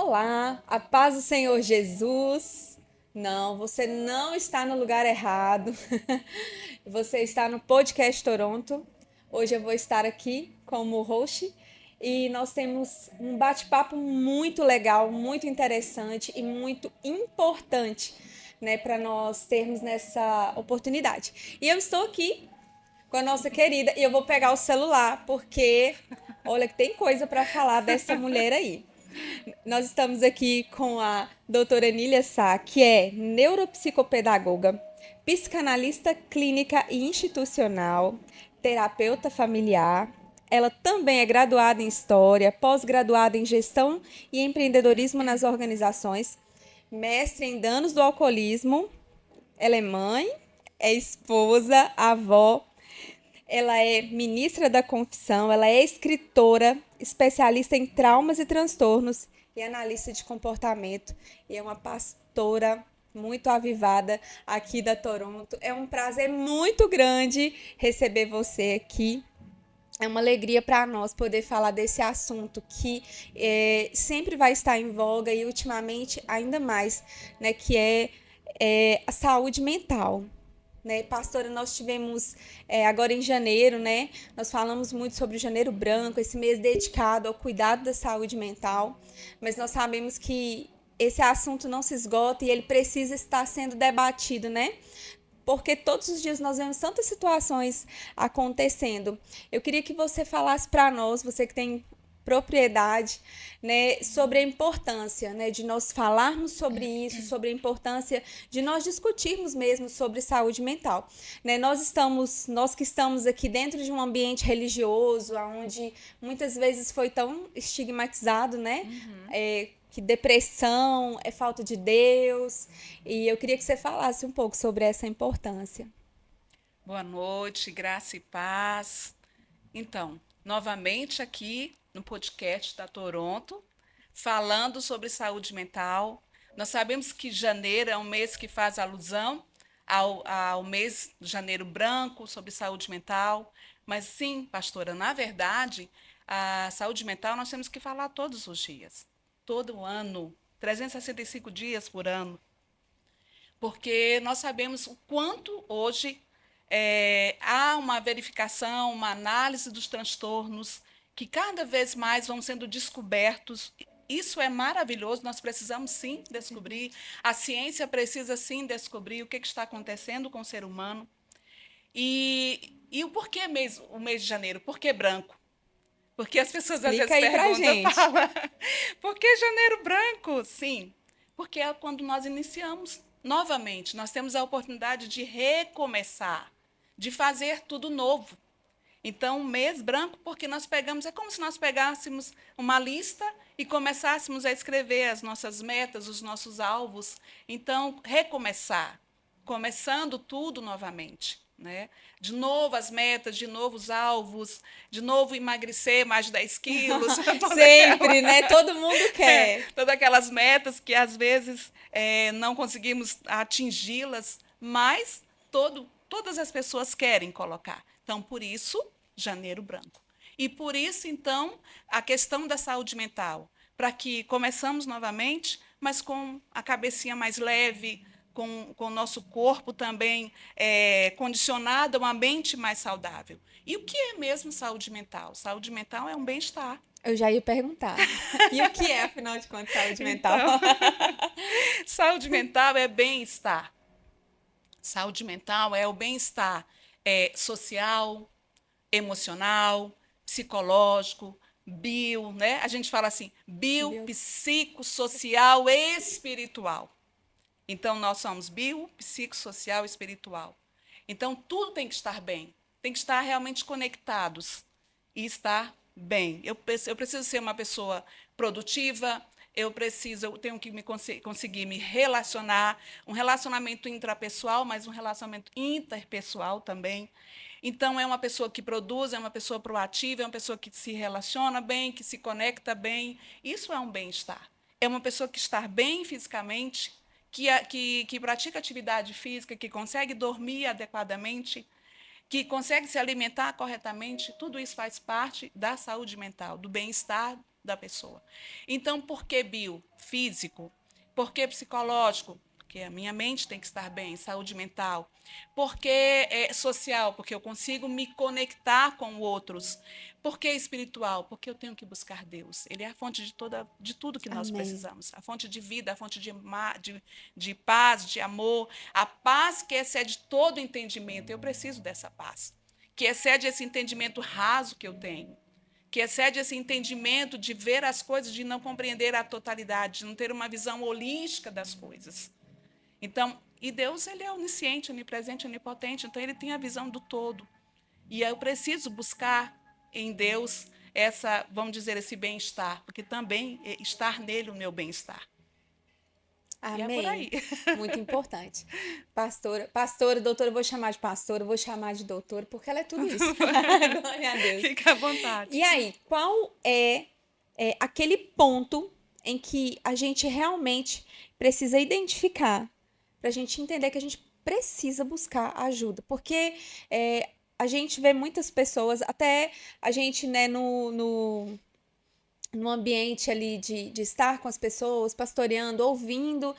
Olá, a paz do Senhor Jesus. Não, você não está no lugar errado. Você está no Podcast Toronto. Hoje eu vou estar aqui como host e nós temos um bate-papo muito legal, muito interessante e muito importante, né, para nós termos nessa oportunidade. E eu estou aqui com a nossa querida e eu vou pegar o celular porque olha que tem coisa para falar dessa mulher aí. Nós estamos aqui com a doutora Enília Sá, que é neuropsicopedagoga, psicanalista clínica e institucional, terapeuta familiar. Ela também é graduada em História, pós-graduada em Gestão e Empreendedorismo nas Organizações, mestre em Danos do Alcoolismo. Ela é mãe, é esposa, avó, ela é ministra da Confissão, ela é escritora, especialista em traumas e transtornos e analista de comportamento. E é uma pastora muito avivada aqui da Toronto. É um prazer muito grande receber você aqui. É uma alegria para nós poder falar desse assunto que sempre vai estar em voga e ultimamente ainda mais, né, que é a saúde mental. Né, pastora, nós tivemos agora em janeiro, né? Nós falamos muito sobre o Janeiro Branco, esse mês dedicado ao cuidado da saúde mental, mas nós sabemos que esse assunto não se esgota e ele precisa estar sendo debatido, né? Porque todos os dias nós vemos tantas situações acontecendo. Eu queria que você falasse para nós, você que tem propriedade, né, sobre a importância, né, de nós falarmos sobre isso, sobre a importância de nós discutirmos mesmo sobre saúde mental, né? Nós que estamos aqui dentro de um ambiente religioso, onde muitas vezes foi tão estigmatizado, né? Que depressão é falta de Deus, e eu queria que você falasse um pouco sobre essa importância. Boa noite, graça e paz. Então, novamente aqui no podcast da Toronto, falando sobre saúde mental. Nós sabemos que janeiro é um mês que faz alusão ao mês de janeiro branco sobre saúde mental. Mas sim, pastora, na verdade, a saúde mental nós temos que falar todos os dias, todo ano, 365 dias por ano, porque nós sabemos o quanto hoje há uma verificação, uma análise dos transtornos que cada vez mais vão sendo descobertos. Isso é maravilhoso, nós precisamos sim descobrir, a ciência precisa sim descobrir o que está acontecendo com o ser humano. E o porquê o mês de janeiro? Por que branco? Porque as pessoas às Explica vezes aí pra perguntam, gente. falam, por que janeiro branco? Sim, porque é quando nós iniciamos novamente, nós temos a oportunidade de recomeçar, de fazer tudo novo. Então, mês branco, porque nós pegamos, é como se nós pegássemos uma lista e começássemos a escrever as nossas metas, os nossos alvos. Então, recomeçar, começando tudo novamente. Né? De novo as metas, de novo os alvos, de novo emagrecer mais de 10 quilos, Sempre, né? Todo mundo quer. todas aquelas metas que às vezes não conseguimos atingi-las, mas todas as pessoas querem colocar. Então, por isso, janeiro branco. E por isso, então, a questão da saúde mental, para que começamos novamente, mas com a cabecinha mais leve, com o nosso corpo também condicionado a uma mente mais saudável. E o que é mesmo saúde mental? Saúde mental é um bem-estar. Eu já ia perguntar. E o que é, afinal de contas, saúde mental? Então, saúde mental é bem-estar. Saúde mental é o bem-estar social, emocional, psicológico, né? A gente fala assim, Bio. psicossocial e espiritual. Então, nós somos psicossocial e espiritual. Então, tudo tem que estar bem, tem que estar realmente conectados e estar bem. Eu preciso ser uma pessoa produtiva, eu tenho que conseguir me relacionar, um relacionamento intrapessoal, mas um relacionamento interpessoal também. Então, é uma pessoa que produz, é uma pessoa proativa, é uma pessoa que se relaciona bem, que se conecta bem. Isso é um bem-estar. É uma pessoa que está bem fisicamente, que pratica atividade física, que consegue dormir adequadamente, que consegue se alimentar corretamente. Tudo isso faz parte da saúde mental, do bem-estar da pessoa. Então, por que biofísico? Por que psicológico? Porque a minha mente tem que estar bem, saúde mental. Por que social? Porque eu consigo me conectar com outros. Por que espiritual? Porque eu tenho que buscar Deus. Ele é a fonte de tudo que nós Amém. precisamos. A fonte de vida, a fonte de paz, de amor. A paz que excede todo entendimento. Eu preciso dessa paz. Que excede esse entendimento raso que eu tenho. Que excede esse entendimento de ver as coisas, de não compreender a totalidade, de não ter uma visão holística das coisas. Então, e Deus, ele é onisciente, onipresente, onipotente, então ele tem a visão do todo. E eu preciso buscar em Deus vamos dizer, esse bem-estar, porque também estar nele o meu bem-estar. E é por Amém. aí. Muito importante. Pastora, doutora, eu vou chamar de pastora, eu vou chamar de doutora, porque ela é tudo isso. Glória a Deus. Fica à vontade. E aí, qual é aquele ponto em que a gente realmente precisa identificar para a gente entender que a gente precisa buscar ajuda? Porque a gente vê muitas pessoas, até a gente, né, no ambiente ali de estar com as pessoas, pastoreando, ouvindo,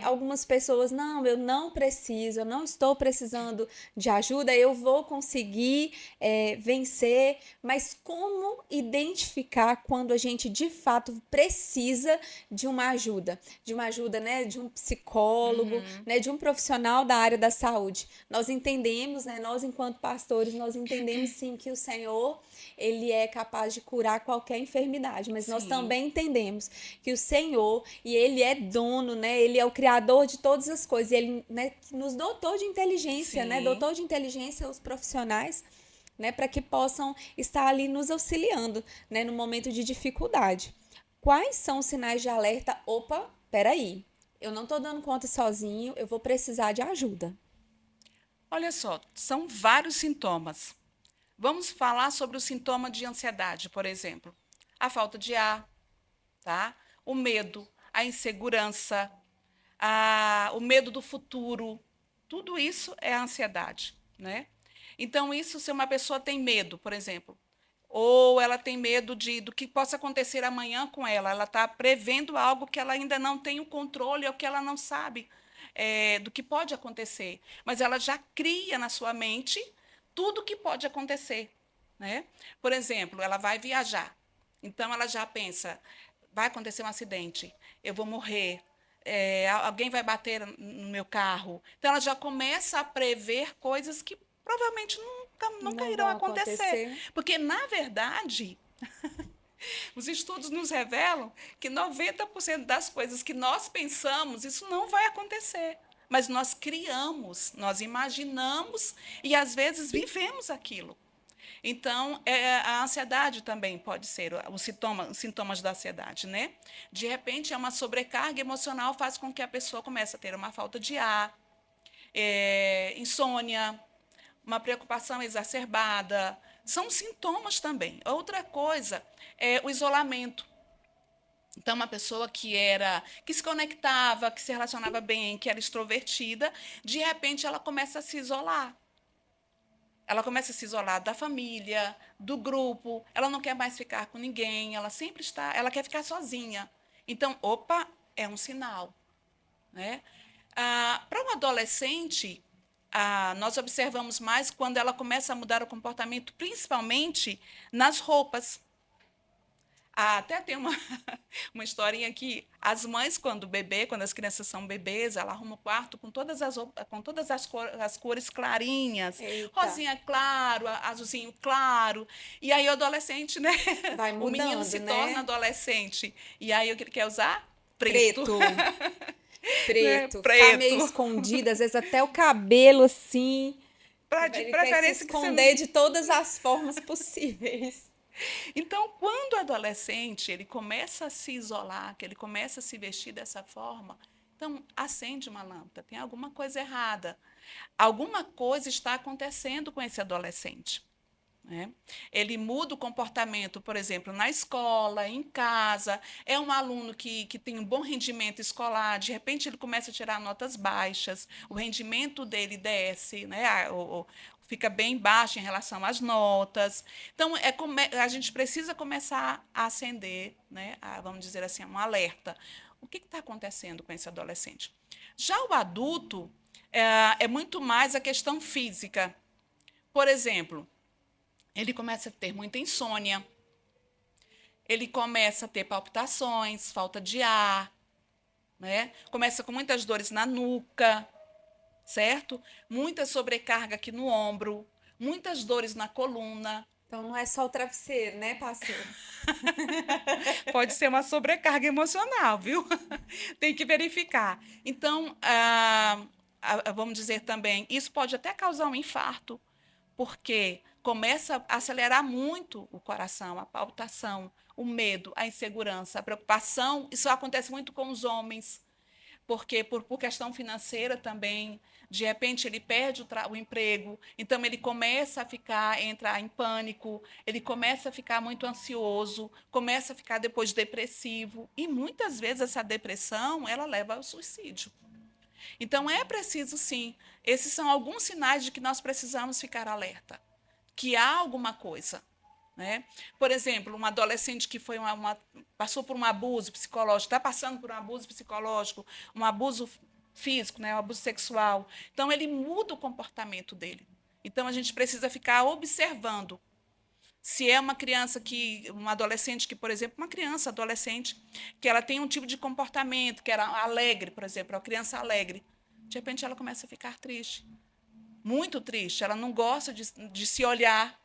algumas pessoas, não, eu não preciso, eu não estou precisando de ajuda, eu vou conseguir vencer, mas como identificar quando a gente de fato precisa de uma ajuda, né, de um psicólogo, né, de um profissional da área da saúde? Nós entendemos, né, nós enquanto pastores, nós entendemos sim que o Senhor, ele é capaz de curar qualquer enfermidade, mas nós Sim. também entendemos que o Senhor, e ele é dono, né? Ele é o criador de todas as coisas, e ele, né, nos dotou de inteligência, né? Sim. Dotou de inteligência os profissionais, né, para que possam estar ali nos auxiliando, né, no momento de dificuldade. Quais são os sinais de alerta? Opa, peraí, eu não estou dando conta sozinho, eu vou precisar de ajuda. Olha só, são vários sintomas. Vamos falar sobre o sintoma de ansiedade, por exemplo. A falta de ar, tá? O medo, a insegurança, o medo do futuro. Tudo isso é ansiedade, né? Então, isso, se uma pessoa tem medo, por exemplo, ou ela tem medo do que possa acontecer amanhã com ela está prevendo algo que ela ainda não tem o controle ou que ela não sabe do que pode acontecer. Mas ela já cria na sua mente tudo o que pode acontecer, né? Por exemplo, ela vai viajar. Então, ela já pensa, vai acontecer um acidente, eu vou morrer, alguém vai bater no meu carro. Então, ela já começa a prever coisas que provavelmente nunca Não irão vão acontecer. acontecer. Porque, na verdade, os estudos nos revelam que 90% das coisas que nós pensamos, isso não vai acontecer. Mas nós criamos, nós imaginamos e, às vezes, vivemos aquilo. Então, a ansiedade também pode ser os sintomas da ansiedade, né? De repente, uma sobrecarga emocional faz com que a pessoa comece a ter uma falta de ar, insônia, uma preocupação exacerbada. São sintomas também. Outra coisa é o isolamento. Então, uma pessoa que se conectava, que se relacionava bem, que era extrovertida, de repente ela começa a se isolar. Ela começa a se isolar da família, do grupo, ela não quer mais ficar com ninguém, ela quer ficar sozinha. Então, opa, é um sinal, né? Para um adolescente, nós observamos mais quando ela começa a mudar o comportamento, principalmente nas roupas. Até tem uma historinha que as mães, quando as crianças são bebês, ela arruma o quarto com todas as cores clarinhas, Eita. rosinha claro, azulzinho claro. E aí o adolescente, né? Vai O menino mudando, se né? torna adolescente. E aí o que ele quer usar? Preto. Né? Preto. Ficar meio Preto. escondido, às vezes até o cabelo assim. De Ele quer se preferência que você não. esconder de todas as formas possíveis. Então, quando o adolescente ele começa a se isolar, que ele começa a se vestir dessa forma, então acende uma lâmpada, tem alguma coisa errada. Alguma coisa está acontecendo com esse adolescente, né? Ele muda o comportamento, por exemplo, na escola, em casa. É um aluno que tem um bom rendimento escolar, de repente ele começa a tirar notas baixas, o rendimento dele desce, né? fica bem baixo em relação às notas. Então, a gente precisa começar a acender, né, vamos dizer assim, um alerta. O que está acontecendo com esse adolescente? Já o adulto é muito mais a questão física. Por exemplo, ele começa a ter muita insônia, ele começa a ter palpitações, falta de ar, né? Começa com muitas dores na nuca, certo? Muita sobrecarga aqui no ombro, muitas dores na coluna. Então não é só o travesseiro, né, pastor? Pode ser uma sobrecarga emocional, viu? Tem que verificar. Então, vamos dizer também, isso pode até causar um infarto, porque começa a acelerar muito o coração, a palpitação, o medo, a insegurança, a preocupação. Isso acontece muito com os homens, porque por questão financeira também, de repente ele perde o emprego, então ele começa a entrar em pânico, ele começa a ficar muito ansioso, começa a ficar depois depressivo, e muitas vezes essa depressão, ela leva ao suicídio. Então é preciso sim, esses são alguns sinais de que nós precisamos ficar alerta, que há alguma coisa. Né? Por exemplo, um adolescente que passou por um abuso psicológico, está passando por um abuso psicológico, um abuso físico, né? Um abuso sexual. Então, ele muda o comportamento dele. Então, a gente precisa ficar observando. Se é uma criança uma adolescente que, por exemplo, uma criança, adolescente, que ela tem um tipo de comportamento, que era alegre, por exemplo, uma criança alegre, de repente ela começa a ficar triste, muito triste, ela não gosta de se olhar,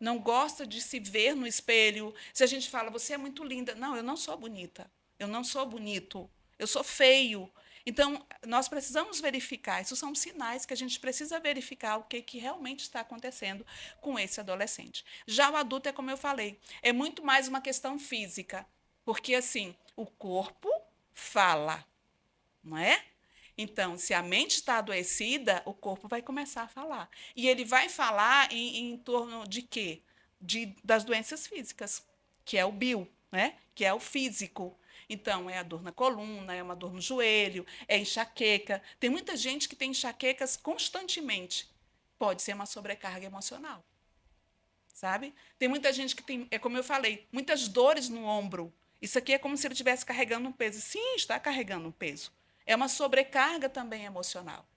não gosta de se ver no espelho. Se a gente fala, você é muito linda. Não, eu não sou bonita. Eu não sou bonito. Eu sou feio. Então, nós precisamos verificar. Esses são sinais que a gente precisa verificar o que realmente está acontecendo com esse adolescente. Já o adulto, é como eu falei, é muito mais uma questão física. Porque, assim, o corpo fala, não é? Então, se a mente está adoecida, o corpo vai começar a falar. E ele vai falar em torno de quê? Das doenças físicas, que é o bio, né? Que é o físico. Então, é a dor na coluna, é uma dor no joelho, é enxaqueca. Tem muita gente que tem enxaquecas constantemente. Pode ser uma sobrecarga emocional, sabe? Tem muita gente que tem, é como eu falei, muitas dores no ombro. Isso aqui é como se ele estivesse carregando um peso. Sim, está carregando um peso. É uma sobrecarga também emocional.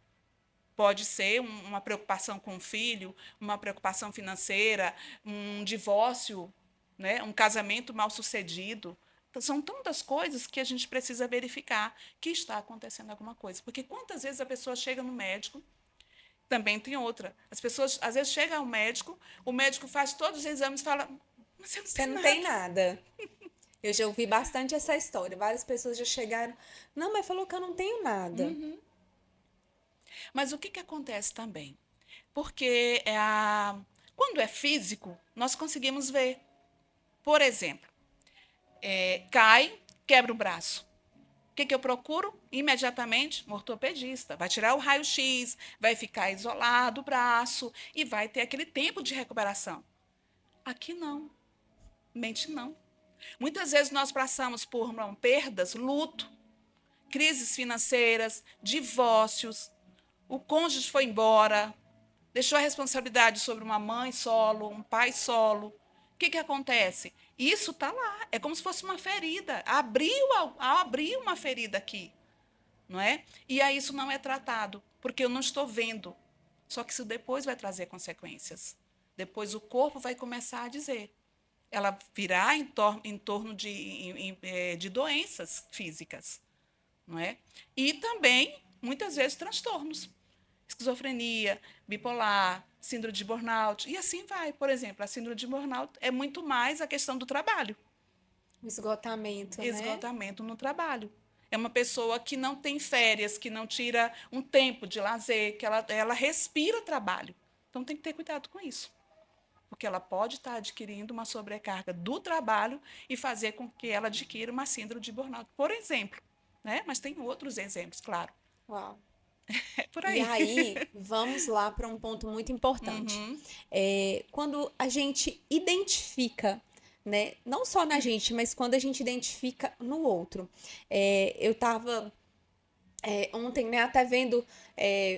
Pode ser uma preocupação com o filho, uma preocupação financeira, um divórcio, né? Um casamento mal sucedido. Então, são tantas coisas que a gente precisa verificar que está acontecendo alguma coisa. Porque quantas vezes a pessoa chega no médico, também tem outra. As pessoas, às vezes, chegam ao médico, o médico faz todos os exames e fala, mas você não Você tem não nada. tem nada. Eu já ouvi bastante essa história. Várias pessoas já chegaram. Não, mas falou que eu não tenho nada. Mas o que acontece também? Porque quando é físico, nós conseguimos ver. Por exemplo, cai, quebra o braço. O que eu procuro? Imediatamente, um ortopedista. Vai tirar o raio-x, vai ficar isolado o braço e vai ter aquele tempo de recuperação. Aqui não. Mente não. Muitas vezes nós passamos por perdas, luto, crises financeiras, divórcios. O cônjuge foi embora, deixou a responsabilidade sobre uma mãe solo, um pai solo. O que acontece? Isso está lá. É como se fosse uma ferida. Abriu uma ferida aqui. Não é? E aí isso não é tratado, porque eu não estou vendo. Só que isso depois vai trazer consequências. Depois o corpo vai começar a dizer. Ela virá em torno de doenças físicas. Não é? E também, muitas vezes, transtornos. Esquizofrenia, bipolar, síndrome de burnout, e assim vai. Por exemplo, a síndrome de burnout é muito mais a questão do trabalho. O esgotamento, né? Esgotamento no trabalho. É uma pessoa que não tem férias, que não tira um tempo de lazer, que ela respira trabalho. Então tem que ter cuidado com isso. Porque ela pode estar adquirindo uma sobrecarga do trabalho e fazer com que ela adquira uma síndrome de burnout, por exemplo. Né? Mas tem outros exemplos, claro. Uau. É por E aí. aí, vamos lá para um ponto muito importante. Uhum. Quando a gente identifica, né, não só na gente, mas quando a gente identifica no outro. Eu estava Ontem, né, até vendo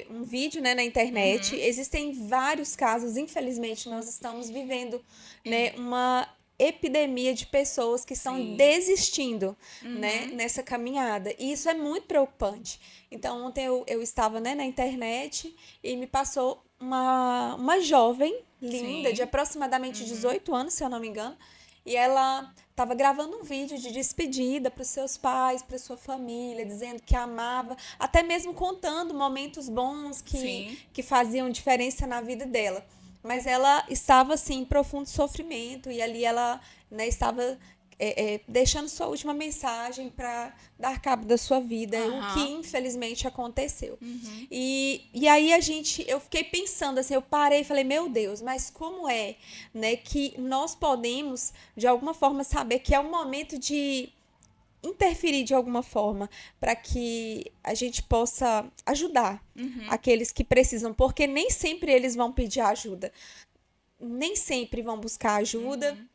um vídeo, né, na internet, existem vários casos, infelizmente, nós estamos vivendo, né, uma epidemia de pessoas que estão Sim. desistindo, né, Uhum. nessa caminhada. E isso é muito preocupante. Então, ontem eu estava, né, na internet e me passou uma jovem linda, de Sim. aproximadamente 18 anos, se eu não me engano, e ela estava gravando um vídeo de despedida para os seus pais, para sua família, dizendo que amava, até mesmo contando momentos bons Sim. que faziam diferença na vida dela. Mas ela estava assim em profundo sofrimento e ali ela, né, estava deixando sua última mensagem para dar cabo da sua vida, o que Aham. infelizmente aconteceu. Uhum. E aí eu fiquei pensando assim, eu parei e falei, meu Deus, mas como é, né, que nós podemos de alguma forma saber que é um momento de interferir de alguma forma para que a gente possa ajudar Uhum. aqueles que precisam, porque nem sempre eles vão pedir ajuda, nem sempre vão buscar ajuda, Uhum.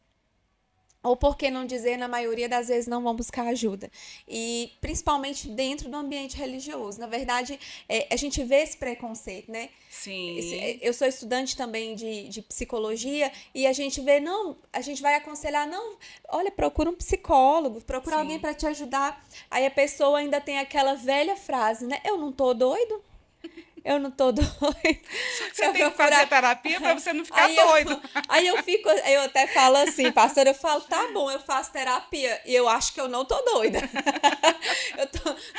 ou por que não dizer, na maioria das vezes não vão buscar ajuda. E principalmente dentro do ambiente religioso. Na verdade, a gente vê esse preconceito, né? Sim. Eu sou estudante também de psicologia e a gente vê, não, a gente vai aconselhar, não, olha, procura um psicólogo, procura alguém Sim. para te ajudar. Aí a pessoa ainda tem aquela velha frase, né? Eu não tô doido, eu não tô doido Só que você para tem que fazer a procurar. terapia para você não ficar Aí eu, doido. eu até falo assim, pastor, eu falo, tá bom, eu faço terapia e eu acho que eu não tô doida.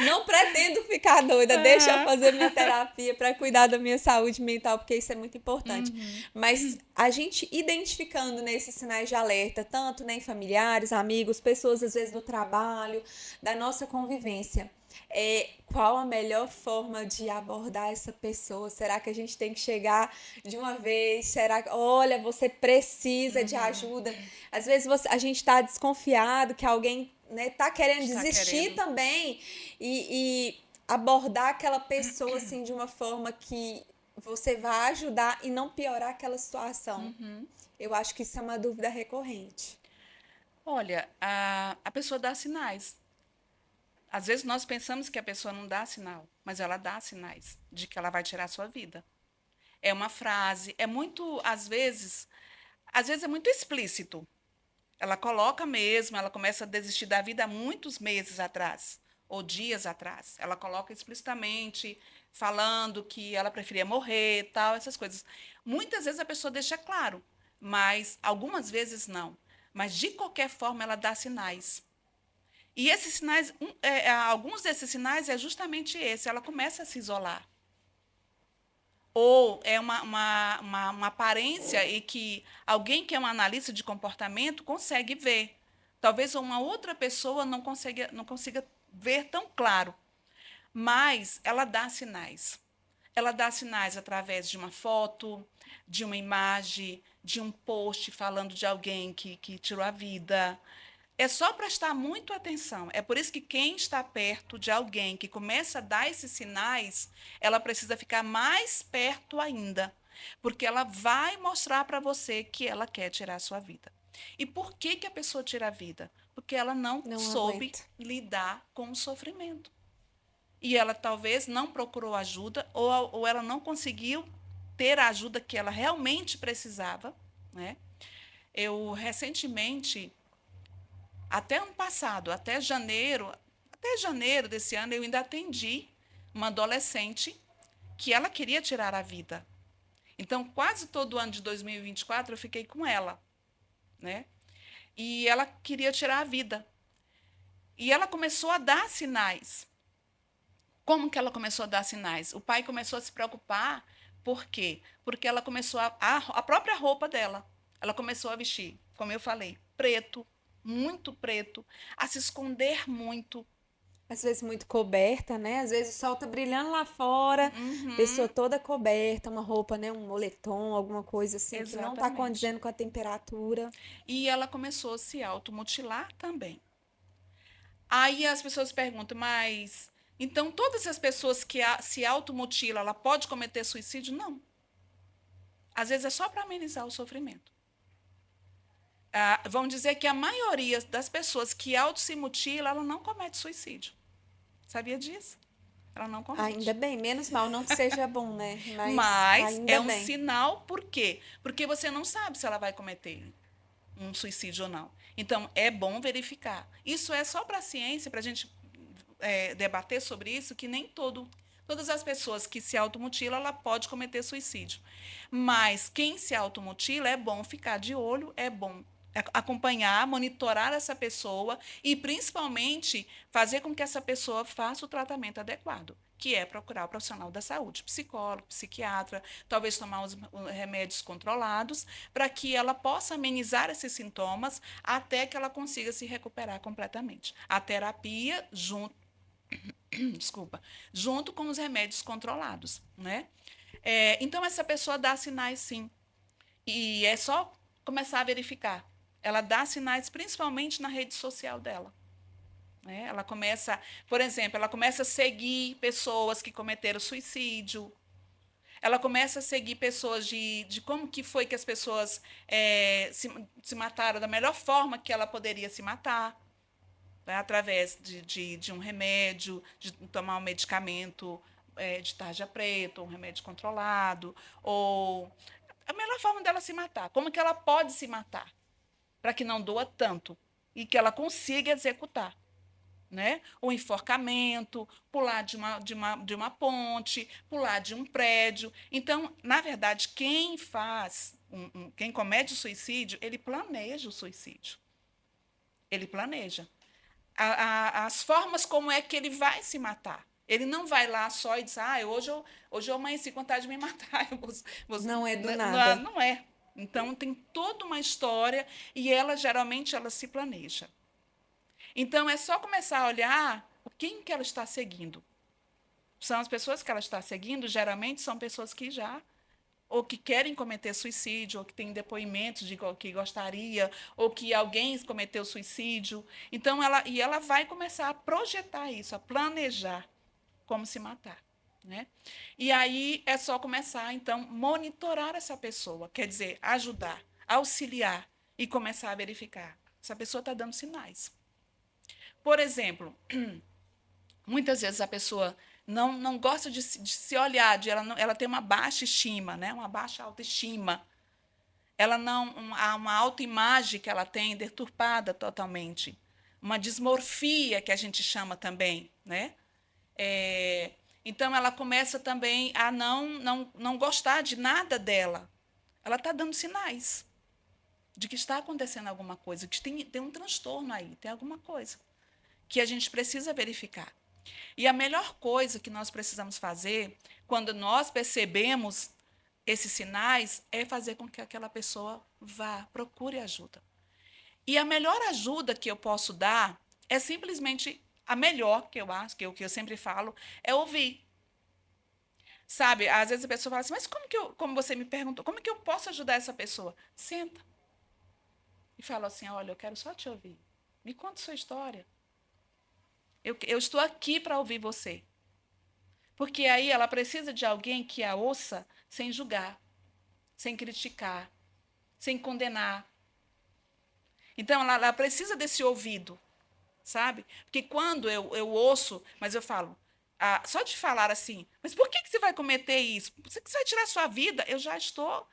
Não pretendo ficar doida, deixa eu Aham. fazer minha terapia para cuidar da minha saúde mental, porque isso é muito importante. Uhum. Mas a gente identificando nesses sinais de alerta, tanto né, em familiares, amigos, pessoas às vezes do trabalho, da nossa convivência, qual a melhor forma de abordar essa pessoa? Será que a gente tem que chegar de uma vez? Será que, olha, você precisa de Uhum. ajuda? Às vezes a gente está desconfiado que alguém né, tá querendo Está desistir querendo. também e abordar aquela pessoa assim de uma forma que você vai ajudar e não piorar aquela situação. Uhum. Eu acho que isso é uma dúvida recorrente. Olha, a pessoa dá sinais. Às vezes nós pensamos que a pessoa não dá sinal, mas ela dá sinais de que ela vai tirar a sua vida. É uma frase, é muito, às vezes é muito explícito. Ela coloca mesmo, ela começa a desistir da vida há muitos meses atrás, ou dias atrás. Ela coloca explicitamente, falando que ela preferia morrer, tal, essas coisas. Muitas vezes a pessoa deixa claro, mas algumas vezes não. Mas de qualquer forma ela dá sinais. E esses sinais, alguns desses sinais é justamente esse, ela começa a se isolar. Ou é uma aparência e que alguém que é um analista de comportamento consegue ver. Talvez uma outra pessoa não consiga ver tão claro, mas ela dá sinais. Ela dá sinais através de uma foto, de uma imagem, de um post falando de alguém que tirou a vida. É só prestar muito atenção. É por isso que quem está perto de alguém que começa a dar esses sinais, ela precisa ficar mais perto ainda, porque ela vai mostrar para você que ela quer tirar a sua vida. E por que que a pessoa tira a vida? Porque ela não Não soube aguento. lidar com o sofrimento. E ela talvez não procurou ajuda ou ela não conseguiu ter a ajuda que ela realmente precisava, né? Eu recentemente até ano passado, até janeiro desse ano, eu ainda atendi uma adolescente que ela queria tirar a vida. Então, quase todo o ano de 2024 eu fiquei com ela, né? E ela queria tirar a vida. E ela começou a dar sinais. Como que ela começou a dar sinais? O pai começou a se preocupar. Por quê? Porque ela começou a própria roupa dela. Ela começou a vestir, como eu falei, preto, muito preto, a se esconder muito. Às vezes muito coberta, né? Às vezes o sol tá brilhando lá fora, pessoa Uhum, toda coberta, uma roupa, né? Um moletom, alguma coisa assim que não tá exatamente. condizendo com a temperatura. E ela começou a se automutilar também. Aí as pessoas perguntam, mas então todas as pessoas que se automutilam, ela pode cometer suicídio? Não. Às vezes é só para amenizar o sofrimento. Vamos dizer que a maioria das pessoas que auto se mutila, ela não comete suicídio. Sabia disso? ela não comete. Ainda bem, menos mal, não que seja bom, né? Mas ainda é um bem. sinal, por quê? Porque você não sabe se ela vai cometer um suicídio ou não. Então, é bom verificar. Isso é só para a ciência, para a gente debater sobre isso, que nem todas as pessoas que se automutilam, ela pode cometer suicídio. Mas quem se automutila, é bom ficar de olho, é bom acompanhar, monitorar essa pessoa e, principalmente, fazer com que essa pessoa faça o tratamento adequado, que é procurar o profissional da saúde, psicólogo, psiquiatra, talvez tomar os remédios controlados, para que ela possa amenizar esses sintomas até que ela consiga se recuperar completamente. A terapia, desculpa, junto com os remédios controlados, né? Então, essa pessoa dá sinais, sim. E é só começar a verificar. Ela dá sinais, principalmente na rede social dela. Né? Ela começa, por exemplo, ela começa a seguir pessoas que cometeram suicídio. Ela começa a seguir pessoas de como que foi que as pessoas se mataram da melhor forma que ela poderia se matar, né? Através de um remédio, de tomar um medicamento de tarja preta, um remédio controlado, ou a melhor forma dela se matar, como que ela pode se matar, para que não doa tanto e que ela consiga executar. Né? O enforcamento, pular de uma ponte, pular de um prédio. Então, na verdade, quem comete o suicídio, ele planeja o suicídio. Ele planeja. As formas como é que ele vai se matar. Ele não vai lá só e diz, hoje eu amanheci com vontade de me matar. Não é do Não, nada. não é. Então, tem toda uma história e geralmente, ela se planeja. Então, é só começar a olhar quem que ela está seguindo. São as pessoas que ela está seguindo, geralmente são pessoas que já, ou que querem cometer suicídio, ou que têm depoimentos de que gostaria, ou que alguém cometeu suicídio. Então, ela vai começar a projetar isso, a planejar como se matar. Né? E aí é só começar, então, monitorar essa pessoa, quer dizer, ajudar, auxiliar e começar a verificar. Essa pessoa está dando sinais. Por exemplo, muitas vezes a pessoa não gosta de se olhar, ela tem uma baixa estima, né? Uma baixa autoestima. Ela não, uma autoimagem que ela tem deturpada totalmente. Uma dismorfia, que a gente chama também. Né? Então, ela começa também a não gostar de nada dela. Ela está dando sinais de que está acontecendo alguma coisa, que tem um transtorno aí, tem alguma coisa que a gente precisa verificar. E a melhor coisa que nós precisamos fazer, quando nós percebemos esses sinais, é fazer com que aquela pessoa vá, procure ajuda. E a melhor ajuda que eu posso dar é simplesmente a melhor, que eu acho, que eu sempre falo, é ouvir. Sabe, às vezes a pessoa fala assim, mas como você me perguntou, como é que eu posso ajudar essa pessoa? Senta e fala assim, olha, eu quero só te ouvir. Me conta sua história. Eu estou aqui para ouvir você. Porque aí ela precisa de alguém que a ouça sem julgar, sem criticar, sem condenar. Então, ela precisa desse ouvido, sabe? Porque quando eu ouço, mas eu falo, só de falar assim, mas por que você vai cometer isso? Você vai tirar sua vida? Eu já estou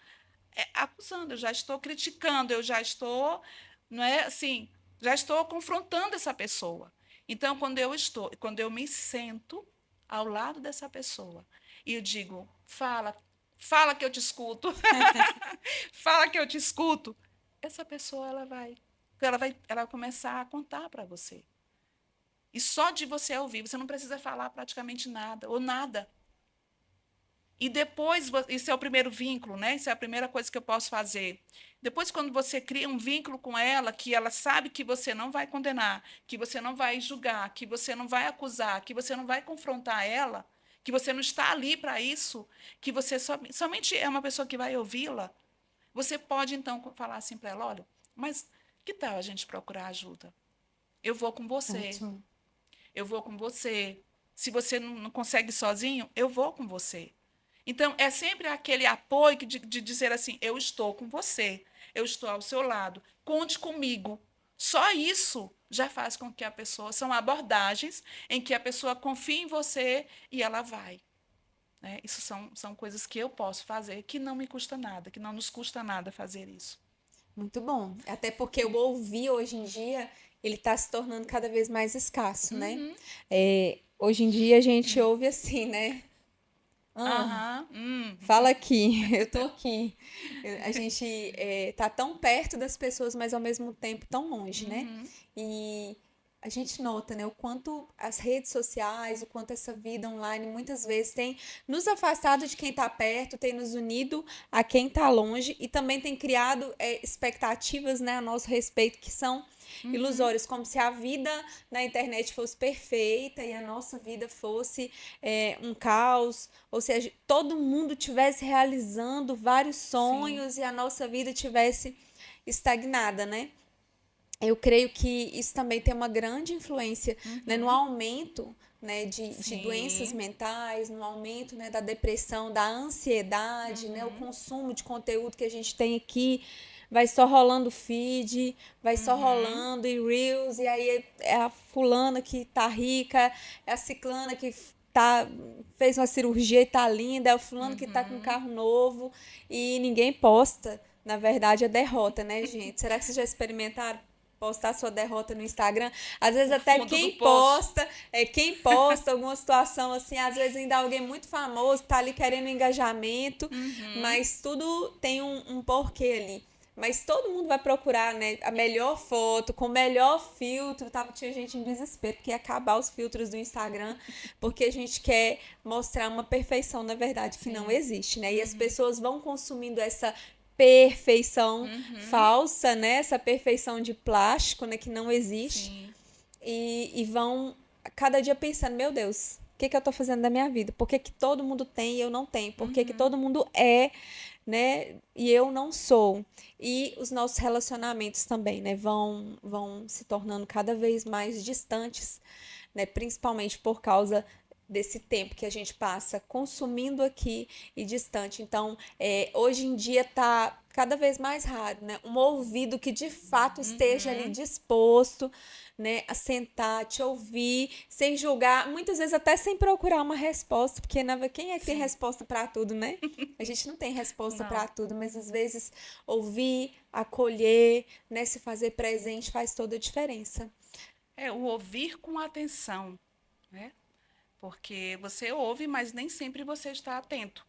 acusando, eu já estou criticando, eu já estou, não é assim, já estou confrontando essa pessoa. Então, quando eu me sento ao lado dessa pessoa e eu digo, fala que eu te escuto, fala que eu te escuto, essa pessoa ela vai começar a contar para você. E só de você ouvir, você não precisa falar praticamente nada ou nada. E depois, isso é o primeiro vínculo, né? Isso é a primeira coisa que eu posso fazer. Depois, quando você cria um vínculo com ela, que ela sabe que você não vai condenar, que você não vai julgar, que você não vai acusar, que você não vai confrontar ela, que você não está ali para isso, que você somente é uma pessoa que vai ouvi-la, você pode, então, falar assim para ela, olha, mas que tal a gente procurar ajuda? Eu vou com você. Ótimo. Eu vou com você. Se você não consegue sozinho, eu vou com você. Então, é sempre aquele apoio de dizer assim, eu estou com você, eu estou ao seu lado, conte comigo, Só isso já faz com que a pessoa, são abordagens em que a pessoa confia em você e ela vai. Né? Isso são coisas que eu posso fazer, que não me custa nada, que não nos custa nada fazer isso. Muito bom. Até porque o ouvir hoje em dia, ele está se tornando cada vez mais escasso, né? Uhum. Hoje em dia a gente ouve assim, né? Ah, Aham. fala aqui, eu tô aqui. A gente tá tão perto das pessoas, mas ao mesmo tempo tão longe, né? Uhum. E a gente nota, né, o quanto as redes sociais, o quanto essa vida online muitas vezes tem nos afastado de quem tá perto, tem nos unido a quem tá longe e também tem criado expectativas, né, a nosso respeito que são Uhum. ilusórias, como se a vida na internet fosse perfeita e a nossa vida fosse um caos, ou seja, todo mundo tivesse realizando vários Sim. sonhos e a nossa vida tivesse estagnada, né? Eu creio que isso também tem uma grande influência, né, no Uhum. aumento, né, de doenças Sim. mentais, no aumento, né, da depressão, da ansiedade, né, o Uhum. consumo de conteúdo que a gente tem aqui vai só rolando feed, vai só Uhum. rolando e reels, e aí é a fulana que tá rica, é a ciclana que tá, fez uma cirurgia e tá linda, é o fulano que tá com um Uhum. carro novo e ninguém posta, na verdade, a derrota, né, gente? Será que vocês já experimentaram postar sua derrota no Instagram? Às vezes O até fundo do poço. quem posta alguma situação assim, às vezes ainda alguém muito famoso que tá ali querendo engajamento, Uhum. mas tudo tem um porquê ali. Mas todo mundo vai procurar, né, a melhor foto, com o melhor filtro. Tinha gente em desespero porque ia acabar os filtros do Instagram, porque a gente quer mostrar uma perfeição, na verdade, que não Sim. existe, né? E as Uhum. pessoas vão consumindo essa perfeição Uhum. falsa, né? Essa perfeição de plástico, né? Que não existe. Sim. E vão cada dia pensando, meu Deus, o que eu tô fazendo da minha vida? Por que todo mundo tem e eu não tenho? Por que Uhum. todo mundo é, né? E eu não sou. E os nossos relacionamentos também, né? Vão se tornando cada vez mais distantes, né? Principalmente por causa desse tempo que a gente passa consumindo aqui e distante. Então, hoje em dia tá cada vez mais raro, né? Um ouvido que de fato esteja ali Uhum. disposto, né, a sentar, te ouvir, sem julgar, muitas vezes até sem procurar uma resposta, porque quem é que tem Sim. resposta para tudo, né? A gente não tem resposta para Não. tudo, mas às vezes ouvir, acolher, né, se fazer presente faz toda a diferença. É o ouvir com atenção, né? Porque você ouve, mas nem sempre você está atento.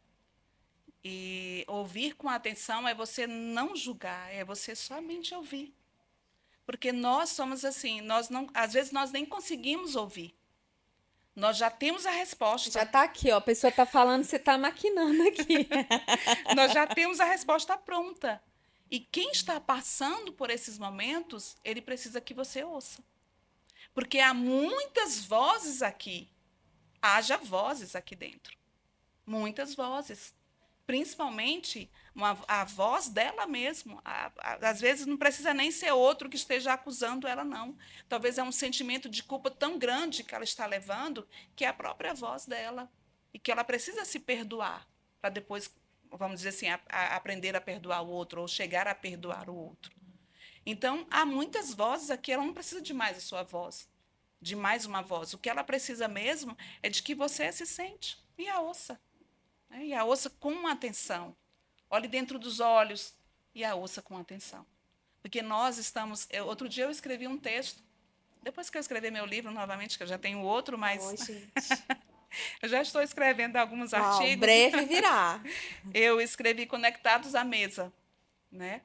E ouvir com atenção é você não julgar, é você somente ouvir. Porque nós somos assim, nós não, às vezes nós nem conseguimos ouvir. Nós já temos a Já resposta. tá aqui, ó, a pessoa tá falando, você tá maquinando aqui. Nós já temos a resposta pronta. E quem está passando por esses momentos, ele precisa que você ouça. Porque há muitas vozes aqui. Haja vozes aqui dentro. Muitas vozes. Principalmente a voz dela mesma. Às vezes não precisa nem ser outro que esteja acusando ela, não. Talvez é um sentimento de culpa tão grande que ela está levando, que é a própria voz dela. E que ela precisa se perdoar, para depois, vamos dizer assim, aprender a perdoar o outro, ou chegar a perdoar o outro. Então, há muitas vozes aqui, ela não precisa de mais a sua voz, de mais uma voz. O que ela precisa mesmo é de que você se sente e a ouça. Né? E a ouça com atenção. Olhe dentro dos olhos e a ouça com atenção. Porque nós estamos. Outro dia eu escrevi um texto. Depois que eu escrever meu livro novamente, que eu já tenho outro, Ó, mas gente. eu já estou escrevendo alguns Uau, artigos. breve virá. Eu escrevi Conectados à Mesa, né?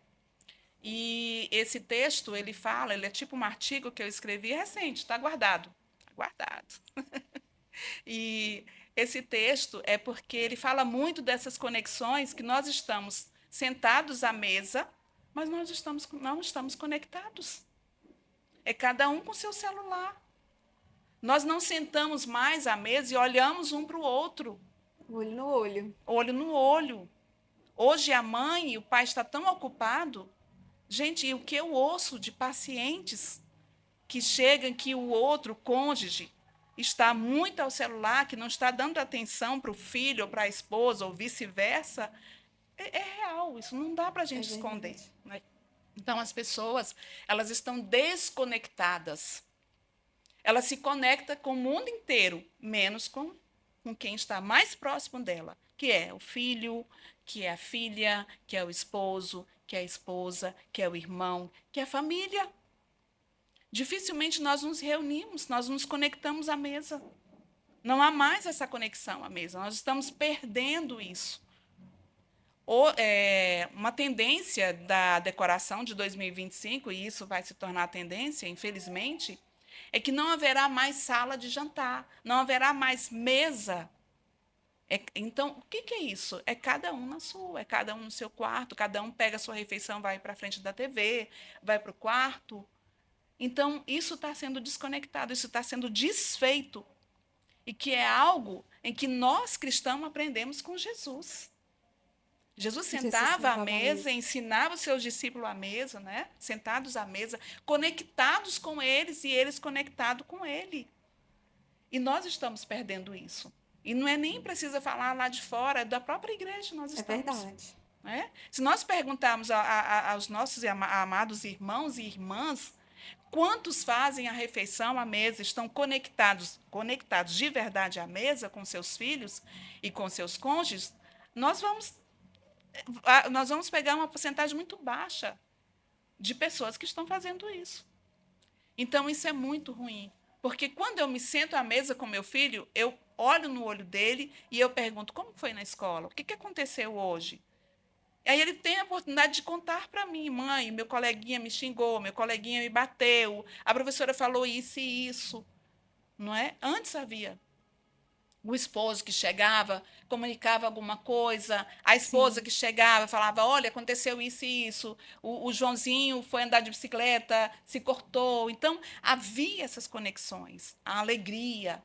E esse texto, ele fala, ele é tipo um artigo que eu escrevi recente, está guardado. Tá guardado. E esse texto é porque ele fala muito dessas conexões que nós estamos sentados à mesa, mas não estamos conectados. É cada um com seu celular. Nós não sentamos mais à mesa e olhamos um para o outro, Olho no olho. olho no olho. Hoje a mãe e o pai estão tão ocupados. Gente, e o que eu ouço de pacientes que chegam que o outro, o cônjuge, está muito ao celular, que não está dando atenção para o filho ou para a esposa, ou vice-versa, é real, isso não dá para a É gente esconder. verdade. Né? Então, as pessoas, elas estão desconectadas. Ela se conecta com o mundo inteiro, menos com quem está mais próximo dela, que é o filho, que é a filha, que é o esposo, que é a esposa, que é o irmão, que é a família. Dificilmente nós nos reunimos, nós nos conectamos à mesa. Não há mais essa conexão à mesa, nós estamos perdendo isso. Uma tendência da decoração de 2025, e isso vai se tornar tendência, infelizmente, é que não haverá mais sala de jantar, não haverá mais mesa. Então, o que é isso? É cada um na sua, é cada um no seu quarto, cada um pega a sua refeição, vai para a frente da TV, vai para o quarto. Então, isso está sendo desconectado, isso está sendo desfeito. E que é algo em que nós, cristãos, aprendemos com Jesus. Jesus sentava à mesa, ensinava os seus discípulos à mesa, né? Sentados à mesa, conectados com eles e eles conectados com ele. E nós estamos perdendo isso. E não é nem precisa falar lá de fora, é da própria igreja nós estamos. É verdade. Né? Se nós perguntarmos aos nossos amados irmãos e irmãs, quantos fazem a refeição à mesa, estão conectados de verdade à mesa com seus filhos e com seus cônjuges, nós vamos pegar uma porcentagem muito baixa de pessoas que estão fazendo isso. Então, isso é muito ruim, porque quando eu me sento à mesa com meu filho, eu olho no olho dele e eu pergunto, como foi na escola? O que aconteceu hoje? E aí ele tem a oportunidade de contar para mim, mãe, meu coleguinha me xingou, meu coleguinha me bateu, a professora falou isso e isso. Não é? Antes havia o esposo que chegava, comunicava alguma coisa, a esposa Sim. que chegava, falava, olha, aconteceu isso e isso, o Joãozinho foi andar de bicicleta, se cortou. Então, havia essas conexões, a alegria.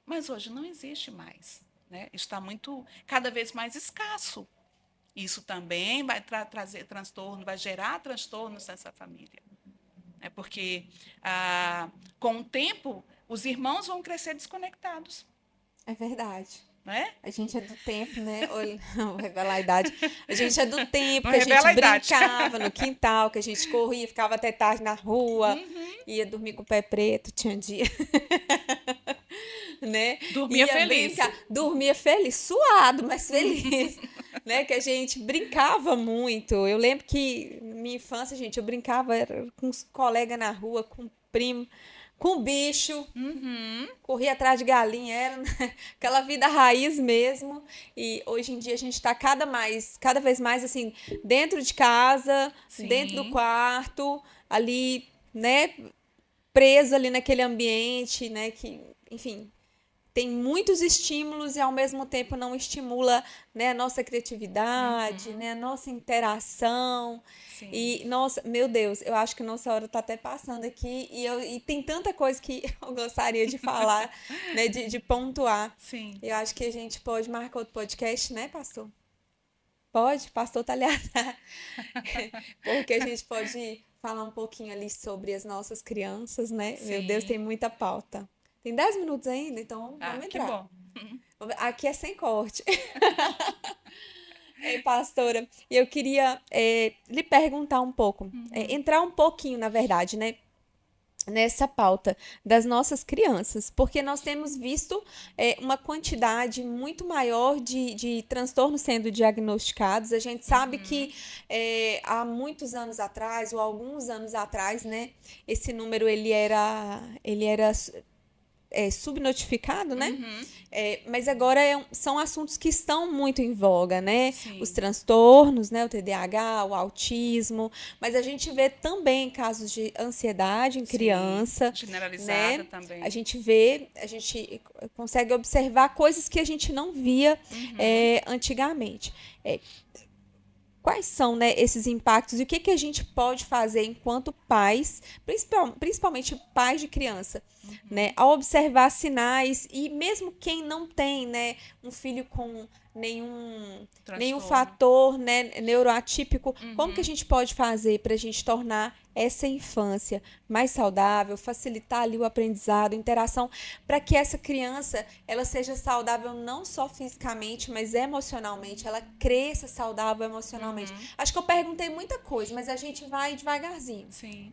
Mas hoje não existe mais. Né? Está cada vez mais escasso. Isso também vai trazer transtorno, vai gerar transtornos nessa família. É porque, com o tempo, os irmãos vão crescer desconectados. É verdade. Não é? A gente é do tempo, né? Não vou revelar a idade. A gente é do tempo que a gente brincava no quintal, que a gente corria, ficava até tarde na rua, ia dormir com o pé preto, tinha dia. Né? Dormia feliz. Dormia feliz, suado, mas feliz. Né? Que a gente brincava muito. Eu lembro que na minha infância, gente, eu brincava com os colegas na rua, com o primo, com bicho, corria atrás de galinha, era aquela vida raiz mesmo. E hoje em dia a gente está cada vez mais assim, dentro de casa, Sim. dentro do quarto, ali, né, preso ali naquele ambiente, né, que, enfim, tem muitos estímulos e ao mesmo tempo não estimula, né, a nossa criatividade, né, a nossa interação. Sim. E, nossa, meu Deus, eu acho que nossa hora está até passando aqui e tem tanta coisa que eu gostaria de falar, né, de pontuar. Sim. Eu acho que a gente pode marcar outro podcast, né, pastor? Pode? Pastor tá ligado? Porque a gente pode falar um pouquinho ali sobre as nossas crianças, né? Sim. Meu Deus, tem muita pauta. Tem 10 minutos ainda, então vamos entrar. Que bom. Aqui é sem corte. Pastora, eu queria lhe perguntar um pouco, entrar um pouquinho, na verdade, né, nessa pauta das nossas crianças, porque nós temos visto uma quantidade muito maior de transtornos sendo diagnosticados. A gente sabe que há muitos anos atrás, ou alguns anos atrás, né, esse número ele era subnotificado, né? Mas agora são assuntos que estão muito em voga, né? Sim. Os transtornos, né? O TDAH, o autismo, mas a gente vê também casos de ansiedade em criança. Generalizada, né? Também. A gente consegue observar coisas que a gente não via antigamente. Quais são, né, esses impactos e o que a gente pode fazer enquanto pais, principalmente pais de criança, né, ao observar sinais e mesmo quem não tem, né, um filho com nenhum Transtorno. fator, né, neuroatípico. Como que a Uhum. gente pode fazer para a gente tornar essa infância mais saudável, facilitar ali o aprendizado, a interação, para que essa criança ela seja saudável não só fisicamente, mas emocionalmente, ela cresça saudável emocionalmente. Uhum. Acho que eu perguntei muita coisa, mas a gente vai devagarzinho. Sim.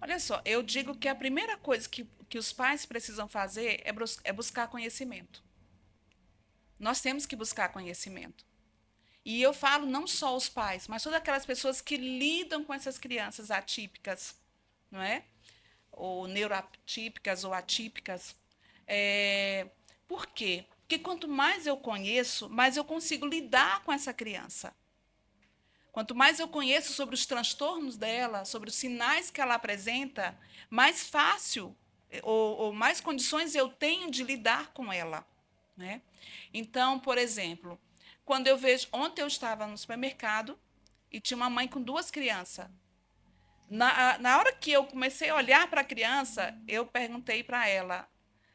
Olha só, eu digo que a primeira coisa que os pais precisam fazer é buscar conhecimento. Nós temos que buscar conhecimento. E eu falo não só os pais, mas todas aquelas pessoas que lidam com essas crianças atípicas, não é? Ou neuroatípicas ou atípicas. É, por quê? Porque quanto mais eu conheço, mais eu consigo lidar com essa criança. Quanto mais eu conheço sobre os transtornos dela, sobre os sinais que ela apresenta, mais fácil ou mais condições eu tenho de lidar com ela, né? Então, por exemplo, quando eu vejo. Ontem eu estava no supermercado e tinha uma mãe com duas crianças. Na hora que eu comecei a olhar para a criança, eu perguntei para ela.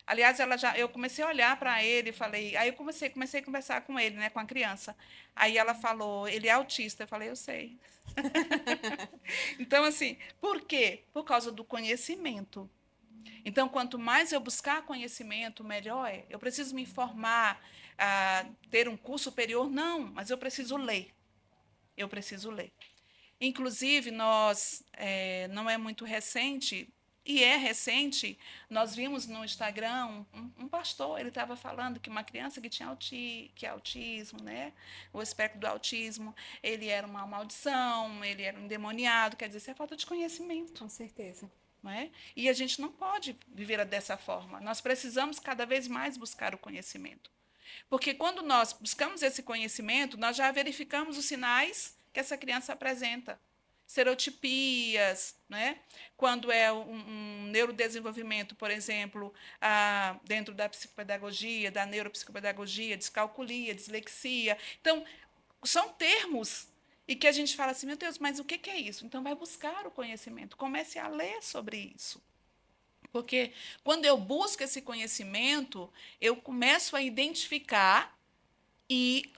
Aliás, eu comecei a olhar para ele e falei. Aí eu comecei a conversar com ele, né, com a criança. Aí ela falou, ele é autista. Eu falei, eu sei. Então, assim, por quê? Por causa do conhecimento. Então, quanto mais eu buscar conhecimento, melhor é. Eu preciso me informar, ter um curso superior? Não, mas eu preciso ler. Eu preciso ler. Inclusive, não é muito recente, e é recente, nós vimos no Instagram um pastor, ele estava falando que uma criança que tinha que é autismo, né? O espectro do autismo, ele era uma maldição, ele era um endemoniado, quer dizer, isso é falta de conhecimento. Com certeza. Não é? E a gente não pode viver dessa forma. Nós precisamos cada vez mais buscar o conhecimento. Porque quando nós buscamos esse conhecimento, nós já verificamos os sinais que essa criança apresenta. Serotipias, né? Quando é um neurodesenvolvimento, por exemplo, dentro da psicopedagogia, da neuropsicopedagogia, descalculia, dislexia. Então, são termos e que a gente fala assim, meu Deus, mas o que é isso? Então, vai buscar o conhecimento, comece a ler sobre isso. Porque quando eu busco esse conhecimento, eu começo a identificar e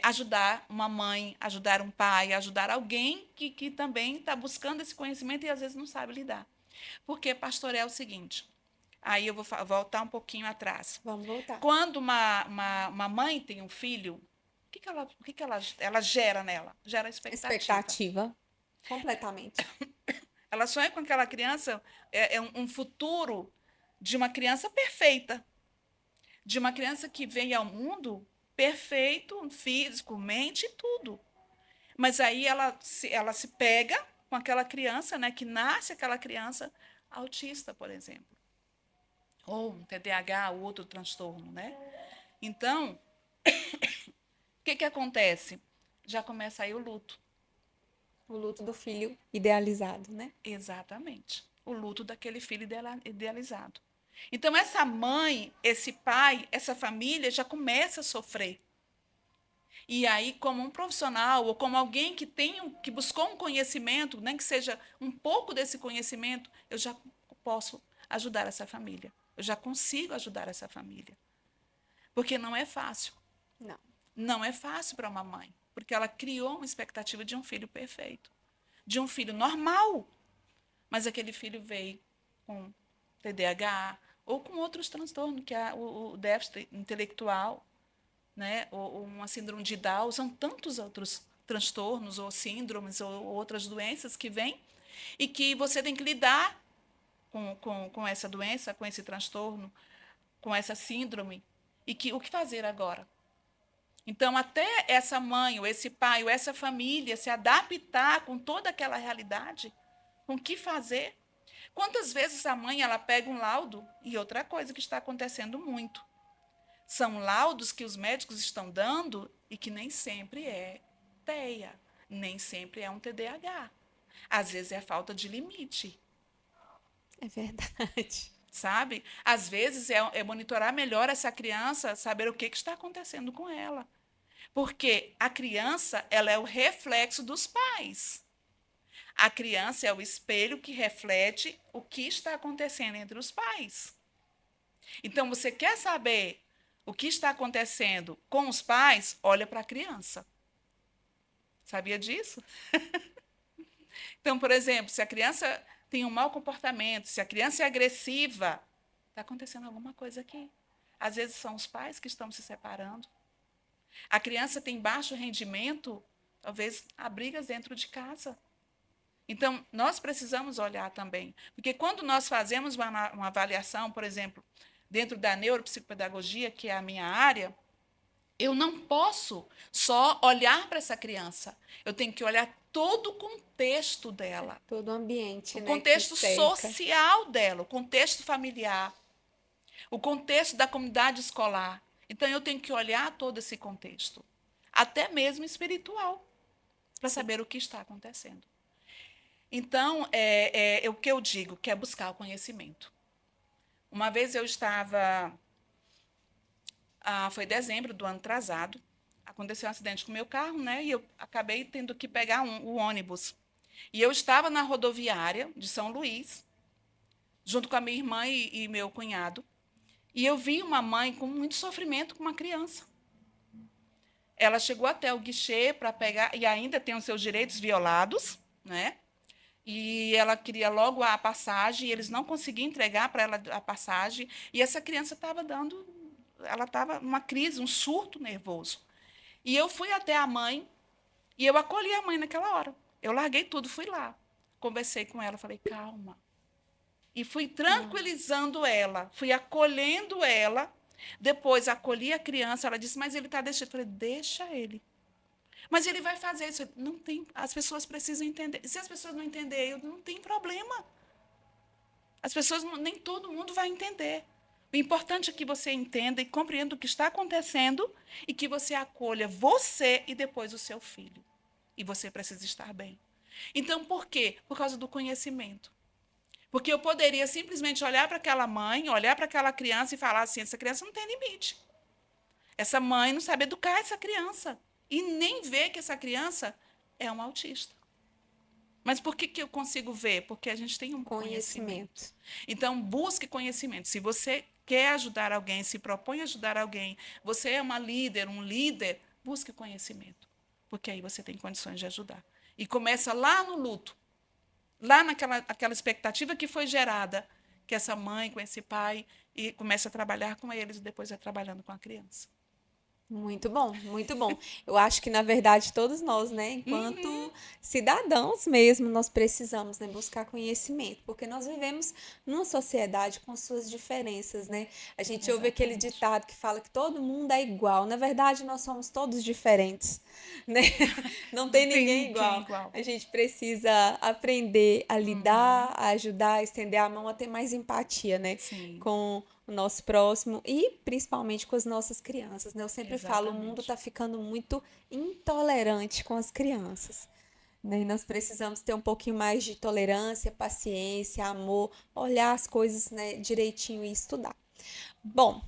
ajudar uma mãe, ajudar um pai, ajudar alguém que também está buscando esse conhecimento e às vezes não sabe lidar. Porque, pastor, é o seguinte, aí eu vou voltar um pouquinho atrás. Vamos voltar. Quando uma mãe tem um filho, o que ela gera nela? Gera expectativa. Expectativa. Completamente. Ela sonha com aquela criança, é um futuro de uma criança perfeita, de uma criança que vem ao mundo perfeito, físico, mente e tudo. Mas aí ela se pega com aquela criança, né, que nasce aquela criança autista, por exemplo, ou um TDAH, ou outro transtorno, né? Então, o que acontece? Já começa aí o luto. O luto do filho idealizado, né? Exatamente. O luto daquele filho idealizado. Então, essa mãe, esse pai, essa família já começa a sofrer. E aí, como um profissional ou como alguém que buscou um conhecimento, nem que seja um pouco desse conhecimento, eu já posso ajudar essa família. Eu já consigo ajudar essa família. Porque não é fácil. Não. Não é fácil para uma mãe, porque ela criou uma expectativa de um filho perfeito, de um filho normal. Mas aquele filho veio com TDAH ou com outros transtornos, que é o déficit intelectual, né? Ou uma síndrome de Down, são tantos outros transtornos ou síndromes ou outras doenças que vêm e que você tem que lidar com essa doença, com esse transtorno, com essa síndrome. E o que fazer agora? Então, até essa mãe, ou esse pai, ou essa família se adaptar com toda aquela realidade, com o que fazer. Quantas vezes a mãe ela pega um laudo, e outra coisa que está acontecendo muito, são laudos que os médicos estão dando e que nem sempre é TEA, nem sempre é um TDAH. Às vezes é falta de limite, É verdade. sabe? Às vezes é monitorar melhor essa criança, saber o que está acontecendo com ela. Porque a criança ela é o reflexo dos pais. A criança é o espelho que reflete o que está acontecendo entre os pais. Então, você quer saber o que está acontecendo com os pais, olha para a criança. Sabia disso? Então, por exemplo, se a criança tem um mau comportamento, se a criança é agressiva, está acontecendo alguma coisa aqui. Às vezes são os pais que estão se separando. A criança tem baixo rendimento, talvez há brigas dentro de casa. Então, nós precisamos olhar também. Porque quando nós fazemos uma avaliação, por exemplo, dentro da neuropsicopedagogia, que é a minha área, eu não posso só olhar para essa criança. Eu tenho que olhar todo o contexto dela. Todo o ambiente, O né, contexto que cerca. social dela, o contexto familiar, o contexto da comunidade escolar. Então, eu tenho que olhar todo esse contexto, até mesmo espiritual, para saber o que está acontecendo. Então, o que eu digo, que é buscar o conhecimento. Uma vez eu estava, foi dezembro do ano atrasado, aconteceu um acidente com o meu carro, né? E eu acabei tendo que pegar o ônibus. E eu estava na rodoviária de São Luís, junto com a minha irmã e meu cunhado, e eu vi uma mãe com muito sofrimento com uma criança. Ela chegou até o guichê para pegar, e ainda tem os seus direitos violados, né? E ela queria logo a passagem, e eles não conseguiam entregar para ela a passagem, e essa criança ela estava numa crise, um surto nervoso. E eu fui até a mãe, e eu acolhi a mãe naquela hora. Eu larguei tudo, fui lá, conversei com ela, falei, calma. E fui tranquilizando ela, fui acolhendo ela. Depois acolhi a criança, ela disse, mas ele está deixando. Eu falei, deixa ele. Mas ele vai fazer isso. Não tem, as pessoas precisam entender. Se as pessoas não entenderem, não tem problema. As pessoas, nem todo mundo vai entender. O importante é que você entenda e compreenda o que está acontecendo e que você acolha você e depois o seu filho. E você precisa estar bem. Então, por quê? Por causa do conhecimento. Porque eu poderia simplesmente olhar para aquela mãe, olhar para aquela criança e falar assim, essa criança não tem limite. Essa mãe não sabe educar essa criança. E nem ver que essa criança é um autista. Mas por que eu consigo ver? Porque a gente tem um conhecimento. Então, busque conhecimento. Se você quer ajudar alguém, se propõe a ajudar alguém, você é uma líder, um líder, busque conhecimento. Porque aí você tem condições de ajudar. E começa lá no luto. Lá naquela expectativa que foi gerada, que essa mãe com esse pai, e começa a trabalhar com eles e depois vai trabalhando com a criança. Muito bom, muito bom. Eu acho que, na verdade, todos nós, né, enquanto cidadãos mesmo, nós precisamos, né, buscar conhecimento, porque nós vivemos numa sociedade com suas diferenças, né? A gente ouve aquele ditado que fala que todo mundo é igual. Na verdade, nós somos todos diferentes, né? Não tem ninguém igual. A gente precisa aprender a lidar, a ajudar, a estender a mão, a ter mais empatia, né? Sim. Com o nosso próximo e principalmente com as nossas crianças, né? Eu sempre falo, o mundo está ficando muito intolerante com as crianças, né? E nós precisamos ter um pouquinho mais de tolerância, paciência, amor, olhar as coisas, né, direitinho e estudar. Bom,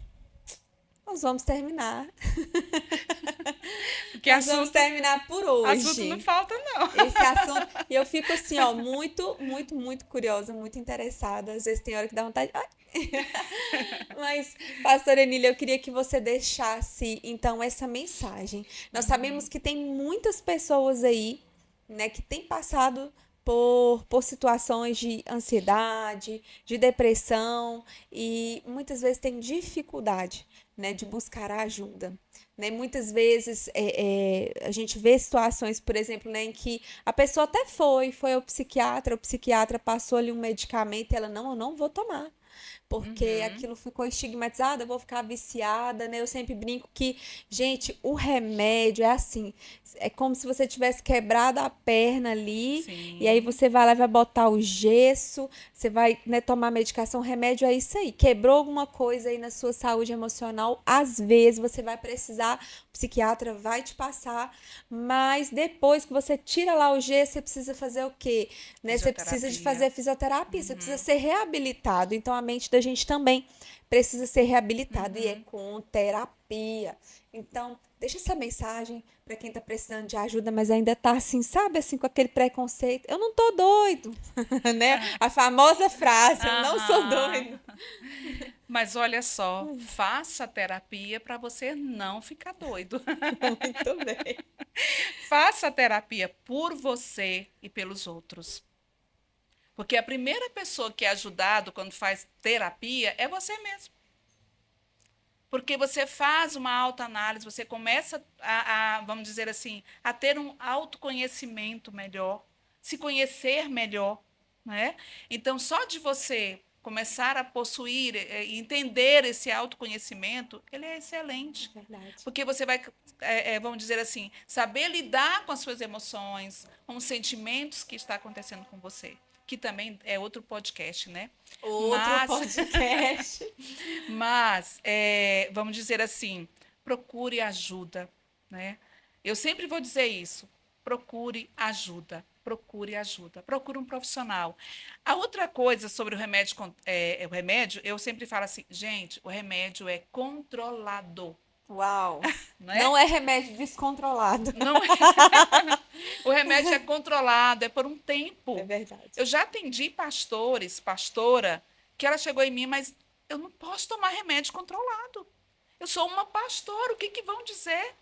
nós vamos terminar. Nós vamos terminar por hoje. Assunto não falta, não. Esse assunto. E eu fico assim, ó, muito, muito, muito curiosa, muito interessada. Às vezes tem hora que dá vontade. Ai. Mas, pastora Enília, eu queria que você deixasse, então, essa mensagem. Nós sabemos que tem muitas pessoas aí, né, que têm passado por situações de ansiedade, de depressão e muitas vezes têm dificuldade, né, de buscar a ajuda. Né? Muitas vezes a gente vê situações, por exemplo, né, em que a pessoa até foi ao psiquiatra, o psiquiatra passou ali um medicamento e ela, não, eu não vou tomar. Porque aquilo ficou estigmatizado, eu vou ficar viciada, né? Eu sempre brinco que, gente, o remédio é assim, é como se você tivesse quebrado a perna ali, Sim. E aí você vai lá e vai botar o gesso, você vai, né, tomar medicação, o remédio é isso aí. Quebrou alguma coisa aí na sua saúde emocional, às vezes você vai precisar, o psiquiatra vai te passar, mas depois que você tira lá o gesso, você precisa fazer o quê? Né? Você precisa de fazer fisioterapia, você precisa ser reabilitado. Então, a mente da gente também precisa ser reabilitada e é com terapia. Então, deixa essa mensagem para quem está precisando de ajuda, mas ainda está assim, sabe, assim, com aquele preconceito. Eu não tô doido, né? A famosa frase, eu não sou doido. Mas olha só, faça terapia para você não ficar doido. Muito bem. Faça terapia por você e pelos outros. Porque a primeira pessoa que é ajudado quando faz terapia é você mesmo. Porque você faz uma autoanálise, você começa vamos dizer assim, a ter um autoconhecimento melhor, se conhecer melhor, né? Então, só de você começar a possuir e entender esse autoconhecimento, ele é excelente. Verdade. Porque você vai, vamos dizer assim, saber lidar com as suas emoções, com os sentimentos que está acontecendo com você. Que também é outro podcast, né? Outro podcast. Mas vamos dizer assim, procure ajuda, né? Eu sempre vou dizer isso. Procure ajuda. Procure ajuda. Procure um profissional. A outra coisa sobre o remédio, eu sempre falo assim, gente, o remédio é controlado, Uau! não Não é? é remédio descontrolado. Não é. O remédio é controlado, é por um É tempo. verdade. Eu já atendi pastora, que ela chegou em mim, mas eu não posso tomar remédio controlado. Eu sou uma pastora, o que vão dizer?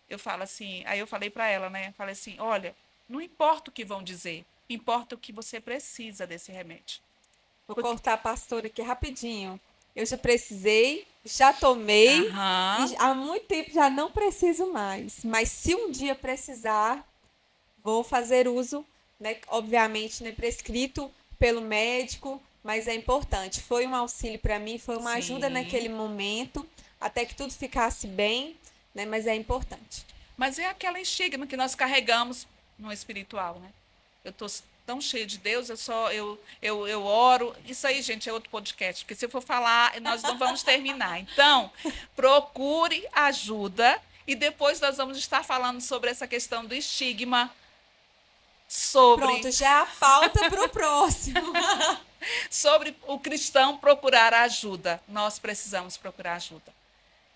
Eu falo assim, aí eu falei para ela, né? Falei assim, olha, não importa o que vão dizer, importa o que você precisa desse remédio. Vou Porque- cortar a pastora aqui rapidinho. Eu já precisei, já tomei Aham. e há muito tempo já não preciso mais. Mas se um dia precisar, vou fazer uso, né? Obviamente, né, prescrito pelo médico, mas é importante. Foi um auxílio para mim, foi uma ajuda naquele Sim. momento, até que tudo ficasse bem, né? Mas é importante. Mas é aquela estigma que nós carregamos no espiritual, né? Eu estou tão cheia de Deus, eu oro. Isso aí, gente, é outro podcast, porque se eu for falar, nós não vamos terminar. Então, procure ajuda e depois nós vamos estar falando sobre essa questão do estigma, Pronto, sobre, já é a pauta para o próximo. sobre o cristão procurar ajuda. Nós precisamos procurar ajuda.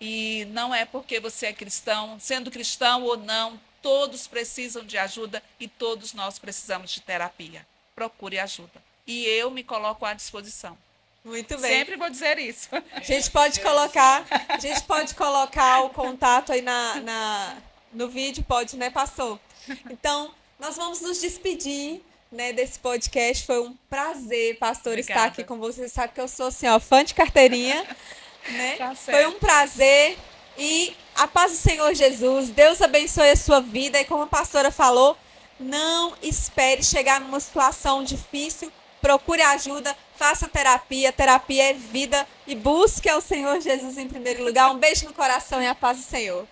E não é porque você é cristão, sendo cristão ou não, todos precisam de ajuda e todos nós precisamos de terapia. Procure ajuda. E eu me coloco à disposição. Muito bem. Sempre vou dizer isso. A gente pode colocar o contato aí no vídeo, pode, né, pastor? Então, nós vamos nos despedir, né, desse podcast. Foi um prazer, pastor, estar aqui Obrigada. com você. Você sabe que eu sou, assim, ó, fã de carteirinha, né? Tá Foi certo. um prazer e a paz do Senhor Jesus. Deus abençoe a sua vida e como a pastora falou, não espere chegar numa situação difícil. Procure ajuda, faça terapia. Terapia é vida e busque ao Senhor Jesus em primeiro lugar. Um beijo no coração e a paz do Senhor.